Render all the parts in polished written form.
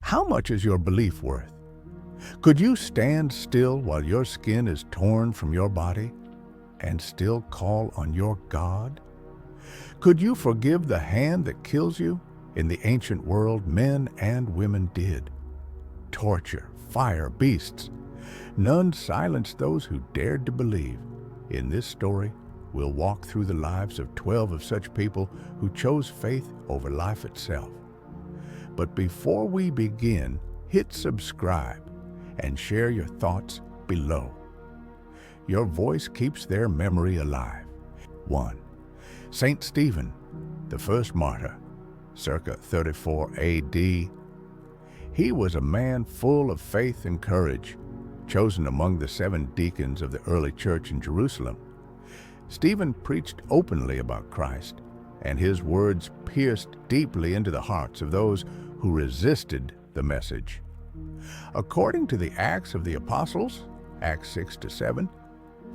How much is your belief worth? Could you stand still while your skin is torn from your body and still call on your God? Could you forgive the hand that kills you? In the ancient world, men and women did. Torture, fire, beasts. None silenced those who dared to believe. In this story, we'll walk through the lives of 12 of such people who chose faith over life itself. But before we begin, hit subscribe and share your thoughts below. Your voice keeps their memory alive. 1. Saint Stephen, the first martyr, circa 34 AD. He was a man full of faith and courage, chosen among the 7 deacons of the early church in Jerusalem. Stephen preached openly about Christ, and his words pierced deeply into the hearts of those who resisted the message. According to the Acts of the Apostles, Acts 6-7,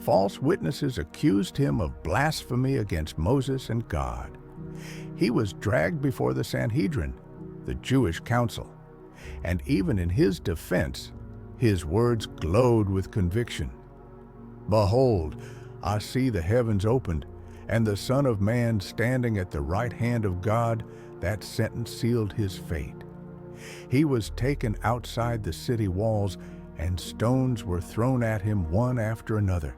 false witnesses accused him of blasphemy against Moses and God. He was dragged before the Sanhedrin, the Jewish council, and even in his defense, his words glowed with conviction. "Behold, I see the heavens opened, and the Son of Man standing at the right hand of God." That sentence sealed his fate. He was taken outside the city walls, and stones were thrown at him one after another.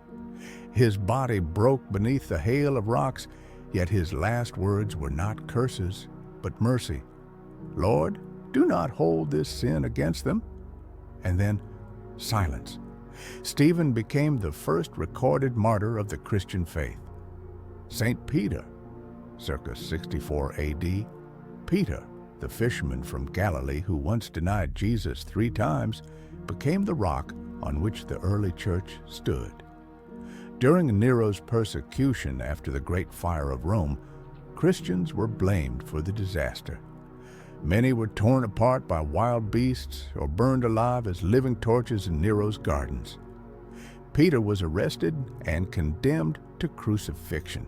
His body broke beneath the hail of rocks, yet his last words were not curses, but mercy. "Lord, do not hold this sin against them." And then silence. Stephen became the first recorded martyr of the Christian faith. Saint Peter, circa 64 AD, Peter, the fisherman from Galilee who once denied Jesus 3 times, became the rock on which the early church stood. During Nero's persecution after the Great Fire of Rome, Christians were blamed for the disaster. Many were torn apart by wild beasts or burned alive as living torches in Nero's gardens. Peter was arrested and condemned to crucifixion.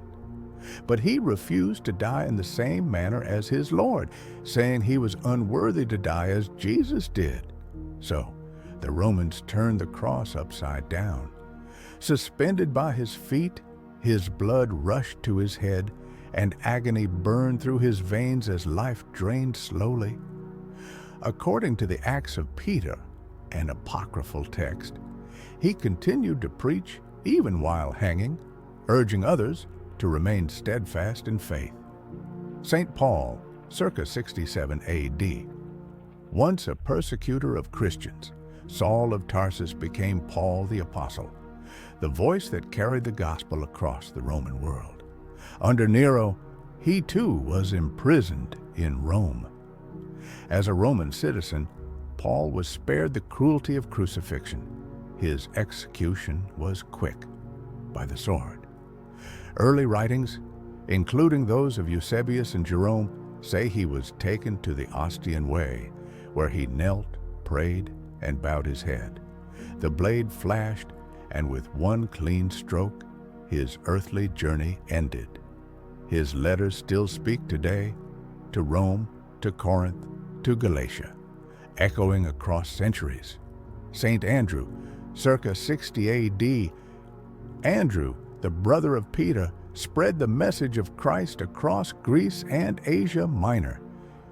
But he refused to die in the same manner as his Lord, saying he was unworthy to die as Jesus did. So the Romans turned the cross upside down. Suspended by his feet, his blood rushed to his head, and agony burned through his veins as life drained slowly. According to the Acts of Peter, an apocryphal text, he continued to preach even while hanging, urging others to remain steadfast in faith. St. Paul, circa 67 AD. Once a persecutor of Christians, Saul of Tarsus became Paul the Apostle, the voice that carried the gospel across the Roman world. Under Nero, he too was imprisoned in Rome. As a Roman citizen, Paul was spared the cruelty of crucifixion. His execution was quick, by the sword. Early writings, including those of Eusebius and Jerome, say he was taken to the Ostian Way, where he knelt, prayed, and bowed his head. The blade flashed, and with one clean stroke, his earthly journey ended. His letters still speak today, to Rome, to Corinth, to Galatia, echoing across centuries. Saint Andrew, circa 60 AD. Andrew, the brother of Peter, spread the message of Christ across Greece and Asia Minor.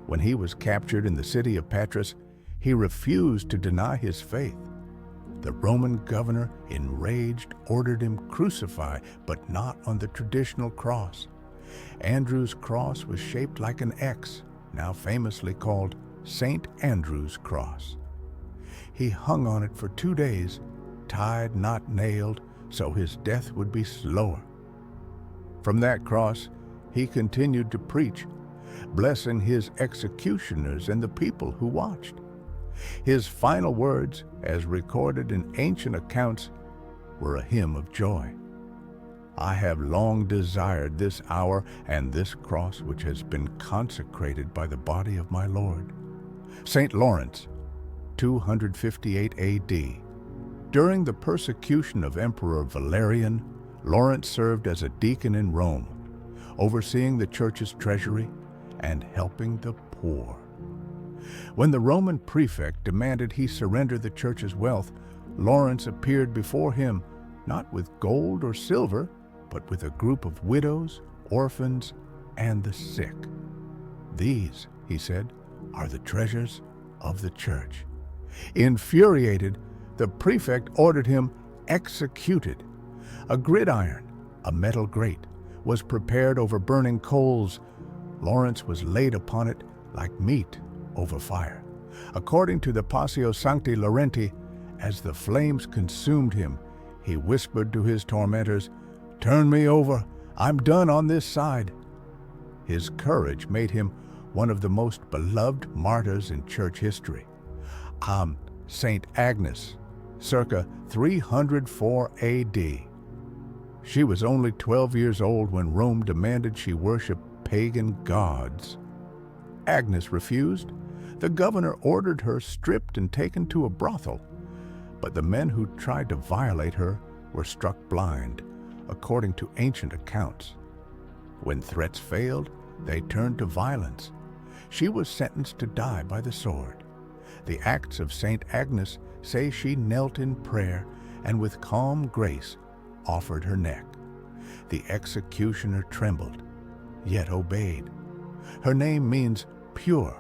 When he was captured in the city of Patras, he refused to deny his faith. The Roman governor, enraged, ordered him crucified, but not on the traditional cross. Andrew's cross was shaped like an X, now famously called St. Andrew's Cross. He hung on it for 2 days, tied, not nailed, so his death would be slower. From that cross, he continued to preach, blessing his executioners and the people who watched. His final words, as recorded in ancient accounts, were a hymn of joy. "I have long desired this hour and this cross which has been consecrated by the body of my Lord." St. Lawrence, 258 AD. During the persecution of Emperor Valerian, Lawrence served as a deacon in Rome, overseeing the church's treasury and helping the poor. When the Roman prefect demanded he surrender the church's wealth, Lawrence appeared before him not with gold or silver, but with a group of widows, orphans, and the sick. "These," he said, "are the treasures of the church." Infuriated, the prefect ordered him executed. A gridiron, a metal grate, was prepared over burning coals. Lawrence was laid upon it like meat over fire. According to the Passio Sancti Laurenti, as the flames consumed him, he whispered to his tormentors, "Turn me over, I'm done on this side." His courage made him one of the most beloved martyrs in church history. Saint Agnes, circa 304 AD. She was only 12 years old when Rome demanded she worship pagan gods. Agnes refused. The governor ordered her stripped and taken to a brothel, but the men who tried to violate her were struck blind, according to ancient accounts. When threats failed, they turned to violence. She was sentenced to die by the sword. The Acts of Saint Agnes say she knelt in prayer and with calm grace offered her neck. The executioner trembled, yet obeyed. Her name means pure,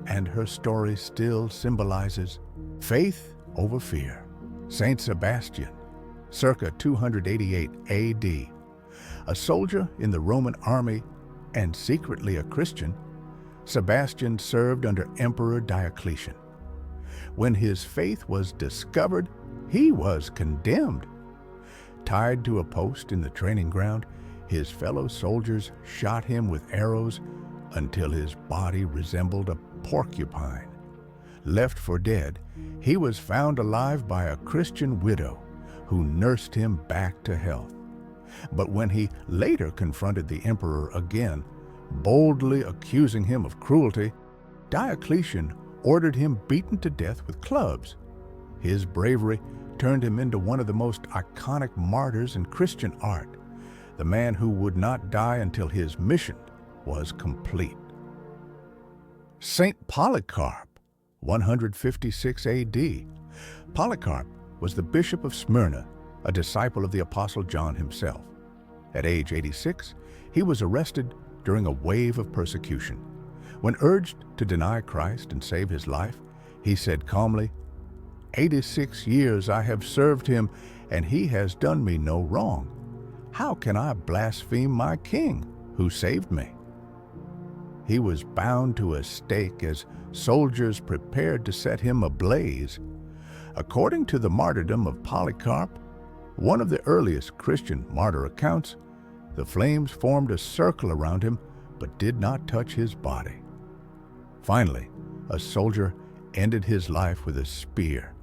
and her story still symbolizes faith over fear. Saint Sebastian, circa 288 AD, a soldier in the Roman army and secretly a Christian, Sebastian served under Emperor Diocletian. When his faith was discovered, he was condemned. Tied to a post in the training ground, his fellow soldiers shot him with arrows until his body resembled a porcupine. Left for dead, he was found alive by a Christian widow who nursed him back to health. But when he later confronted the emperor again, boldly accusing him of cruelty, Diocletian ordered him beaten to death with clubs. His bravery turned him into one of the most iconic martyrs in Christian art, the man who would not die until his mission was complete. Saint Polycarp, 156 AD. Polycarp was the bishop of Smyrna, a disciple of the Apostle John himself. At age 86, he was arrested during a wave of persecution. When urged to deny Christ and save his life, he said calmly, 86 years I have served him, and he has done me no wrong. How can I blaspheme my king, who saved me? He was bound to a stake as soldiers prepared to set him ablaze. According to the Martyrdom of Polycarp, one of the earliest Christian martyr accounts, the flames formed a circle around him but did not touch his body. Finally, a soldier ended his life with a spear.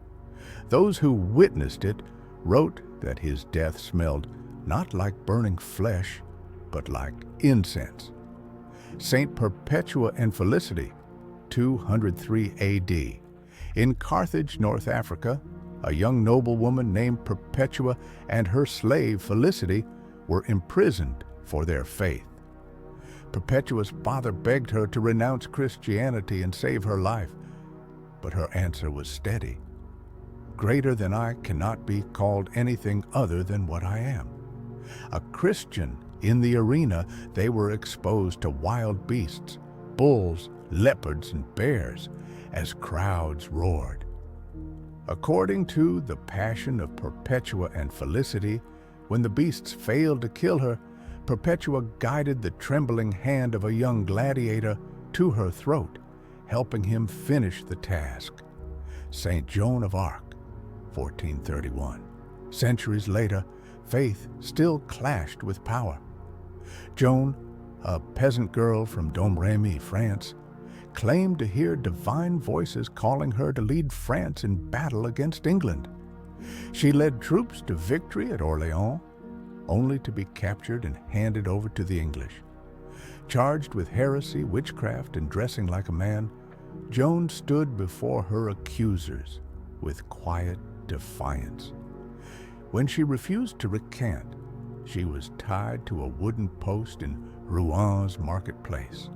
Those who witnessed it wrote that his death smelled not like burning flesh, but like incense. Saint Perpetua and Felicity, 203 AD. In Carthage, North Africa, a young noblewoman named Perpetua and her slave Felicity were imprisoned for their faith. Perpetua's father begged her to renounce Christianity and save her life, but her answer was steady. Greater than I cannot be called anything other than what I am. A Christian in the arena, they were exposed to wild beasts, bulls, leopards, and bears, as crowds roared. According to the Passion of Perpetua and Felicity, when the beasts failed to kill her, Perpetua guided the trembling hand of a young gladiator to her throat, helping him finish the task. Saint Joan of Arc, 1431. Centuries later, faith still clashed with power. Joan, a peasant girl from Domremy, France, claimed to hear divine voices calling her to lead France in battle against England. She led troops to victory at Orléans, only to be captured and handed over to the English. Charged with heresy, witchcraft, and dressing like a man, Joan stood before her accusers with quiet defiance. When she refused to recant, she was tied to a wooden post in Rouen marketplace.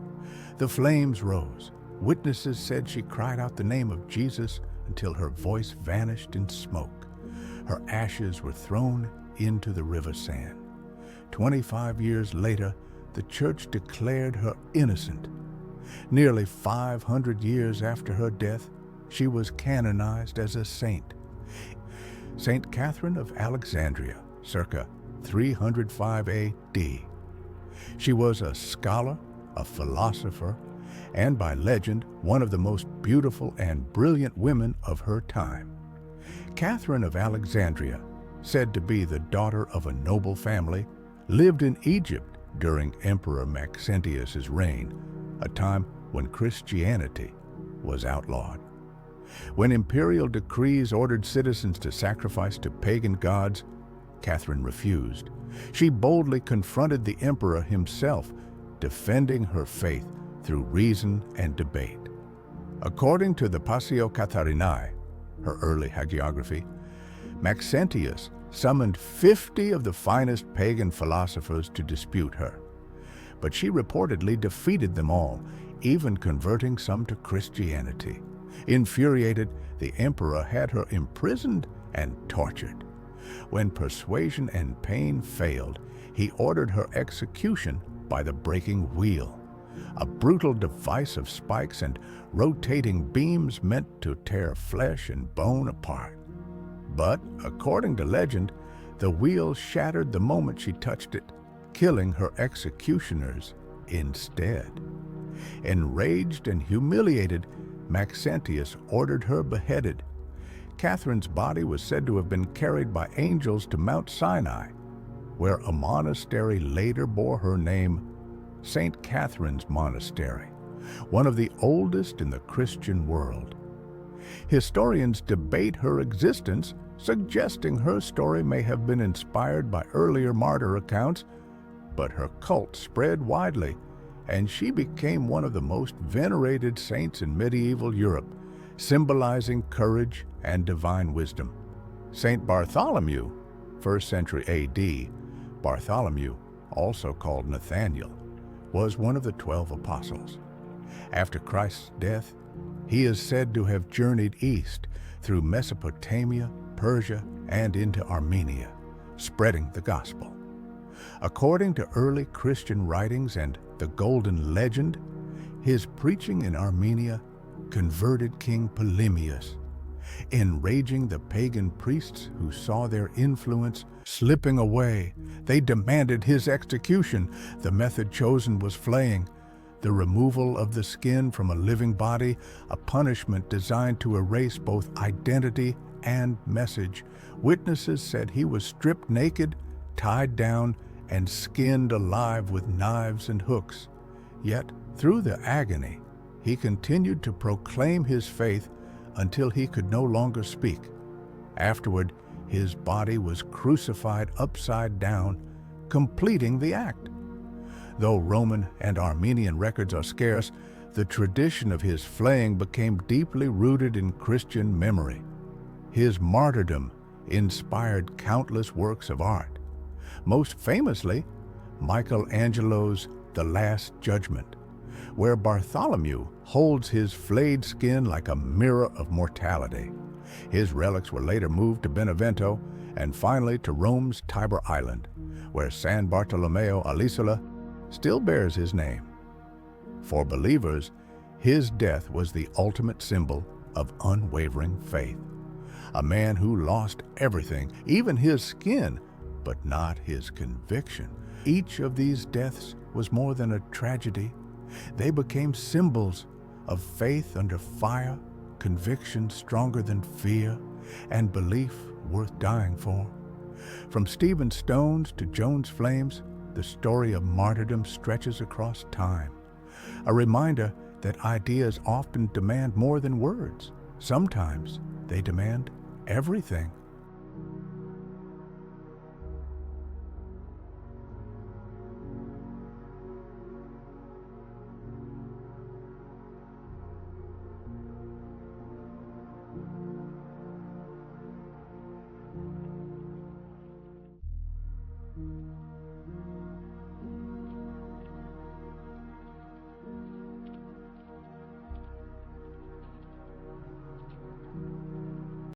The flames rose, Witnesses said she cried out the name of Jesus until her voice vanished in smoke. Her ashes were thrown into the river Seine. 25 years later, the church declared her innocent. Nearly 500 years after her death, she was canonized as a saint. Saint Catherine of Alexandria, circa 305 A.D. She was a scholar, a philosopher, and by legend, one of the most beautiful and brilliant women of her time. Catherine of Alexandria, said to be the daughter of a noble family, lived in Egypt during Emperor Maxentius's reign, a time when Christianity was outlawed. When imperial decrees ordered citizens to sacrifice to pagan gods, Catherine refused. She boldly confronted the emperor himself, defending her faith through reason and debate. According to the Passio Catharinae, her early hagiography, Maxentius summoned 50 of the finest pagan philosophers to dispute her. But she reportedly defeated them all, even converting some to Christianity. Infuriated, the emperor had her imprisoned and tortured. When persuasion and pain failed, he ordered her execution by the breaking wheel, a brutal device of spikes and rotating beams meant to tear flesh and bone apart. But, according to legend, the wheel shattered the moment she touched it, killing her executioners instead. Enraged and humiliated, Maxentius ordered her beheaded. Catherine's body was said to have been carried by angels to Mount Sinai, where a monastery later bore her name, St. Catherine's Monastery, one of the oldest in the Christian world. Historians debate her existence, suggesting her story may have been inspired by earlier martyr accounts, but her cult spread widely, and she became one of the most venerated saints in medieval Europe, symbolizing courage and divine wisdom. Saint Bartholomew, 1st century A.D., Bartholomew, also called Nathaniel, was one of the 12 apostles. After Christ's death, he is said to have journeyed east through Mesopotamia, Persia, and into Armenia, spreading the gospel. According to early Christian writings and the Golden Legend, his preaching in Armenia converted King Polybius. Enraging the pagan priests who saw their influence slipping away, they demanded his execution. The method chosen was flaying, the removal of the skin from a living body, a punishment designed to erase both identity and message. Witnesses said he was stripped naked, tied down, and skinned alive with knives and hooks. Yet, through the agony, he continued to proclaim his faith until he could no longer speak. Afterward, his body was crucified upside down, completing the act. Though Roman and Armenian records are scarce, the tradition of his flaying became deeply rooted in Christian memory. His martyrdom inspired countless works of art. Most famously, Michelangelo's The Last Judgment, where Bartholomew holds his flayed skin like a mirror of mortality. His relics were later moved to Benevento and finally to Rome's Tiber Island, where San Bartolomeo all'Isola still bears his name. For believers, his death was the ultimate symbol of unwavering faith. A man who lost everything, even his skin, but not his conviction. Each of these deaths was more than a tragedy. They became symbols of faith under fire, conviction stronger than fear, and belief worth dying for. From Stephen's stones to Joan's flames, the story of martyrdom stretches across time. A reminder that ideas often demand more than words. Sometimes they demand everything.